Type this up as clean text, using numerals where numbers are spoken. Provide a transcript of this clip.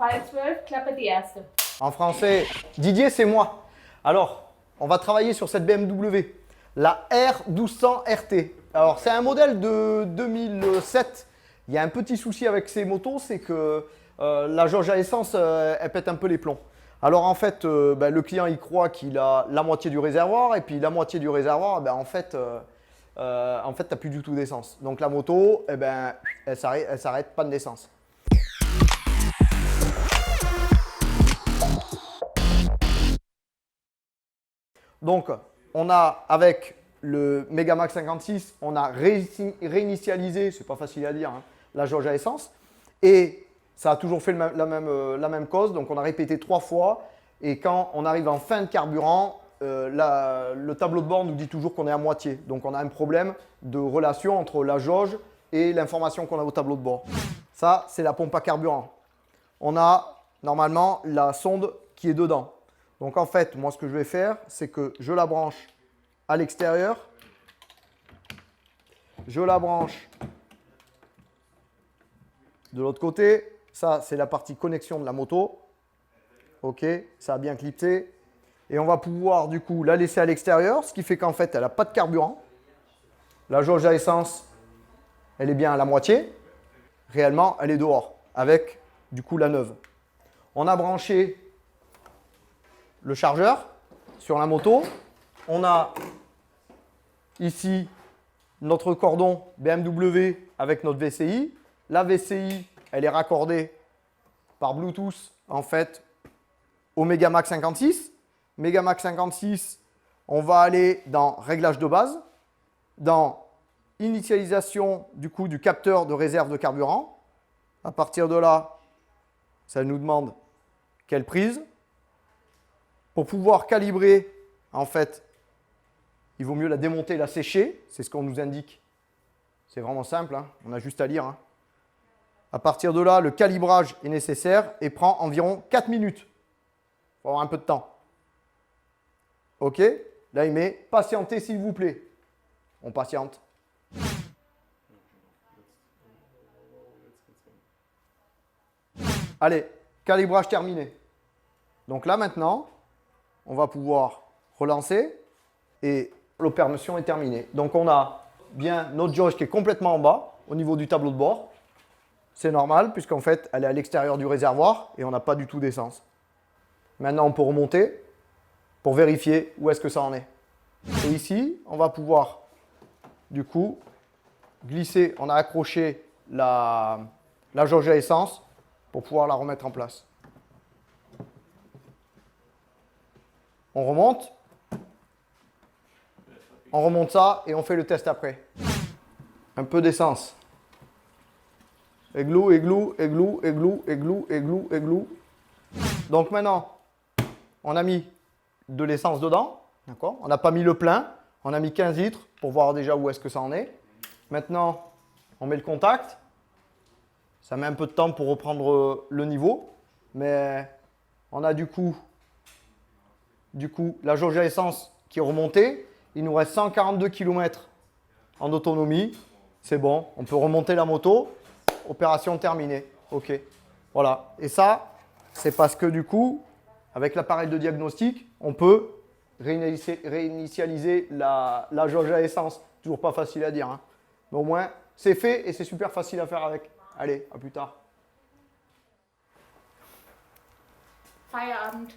Pfeil 12, Klappe die erste. En français, Didier, c'est moi. Alors, on va travailler sur cette BMW, la R1200 RT. Alors, c'est un modèle de 2007. Il y a un petit souci avec ces motos, c'est que la jauge à essence, elle pète un peu les plombs. Alors, en fait, le client, il croit qu'il a la moitié du réservoir, et puis la moitié du réservoir, en fait, tu n'as plus du tout d'essence. Donc, la moto, elle s'arrête, panne d'essence. Donc, on a avec le Megamax 56, on a réinitialisé, c'est pas facile à dire, hein, la jauge à essence. Et ça a toujours fait la même cause. Donc, on a répété 3 fois. Et quand on arrive en fin de carburant, le tableau de bord nous dit toujours qu'on est à moitié. Donc, on a un problème de relation entre la jauge et l'information qu'on a au tableau de bord. Ça, c'est la pompe à carburant. On a normalement la sonde qui est dedans. Donc en fait, moi ce que je vais faire, c'est que je la branche à l'extérieur. Je la branche de l'autre côté. Ça, c'est la partie connexion de la moto. OK, ça a bien clipsé. Et on va pouvoir du coup la laisser à l'extérieur, ce qui fait qu'en fait, elle n'a pas de carburant. La jauge à essence, elle est bien à la moitié. Réellement, elle est dehors avec du coup la neuve. On a branché le chargeur sur la moto. On a ici notre cordon BMW avec notre VCI. La VCI, elle est raccordée par Bluetooth en fait au Megamax 56. Megamax 56, on va aller dans réglage de base, dans initialisation du coup du capteur de réserve de carburant. À partir de là, ça nous demande quelle prise. Pour pouvoir calibrer, en fait, il vaut mieux la démonter et la sécher. C'est ce qu'on nous indique. C'est vraiment simple, hein. On a juste à lire. Hein. À partir de là, le calibrage est nécessaire et prend environ 4 minutes. Il faut avoir un peu de temps. OK. Là, il met « Patientez, s'il vous plaît ». On patiente. Allez, calibrage terminé. Donc là, maintenant, on va pouvoir relancer et l'opération est terminée. Donc, on a bien notre jauge qui est complètement en bas au niveau du tableau de bord. C'est normal puisqu'en fait, elle est à l'extérieur du réservoir et on n'a pas du tout d'essence. Maintenant, on peut remonter pour vérifier où est-ce que ça en est. Et ici, on va pouvoir du coup glisser. On a accroché la jauge à essence pour pouvoir la remettre en place. On remonte ça et on fait le test après. Un peu d'essence. Églou, églou, églou, églou, églou, églou, églou. Donc maintenant, on a mis de l'essence dedans. D'accord ? On n'a pas mis le plein. On a mis 15 litres pour voir déjà où est-ce que ça en est. Maintenant, on met le contact. Ça met un peu de temps pour reprendre le niveau. Mais on a du coup, la jauge à essence qui est remontée. Il nous reste 142 km en autonomie. C'est bon, on peut remonter la moto. Opération terminée. OK. Voilà. Et ça, c'est parce que du coup, avec l'appareil de diagnostic, on peut réinitialiser la jauge à essence. Toujours pas facile à dire. Hein. Mais au moins, c'est fait et c'est super facile à faire avec. Allez, à plus tard. Feierabend.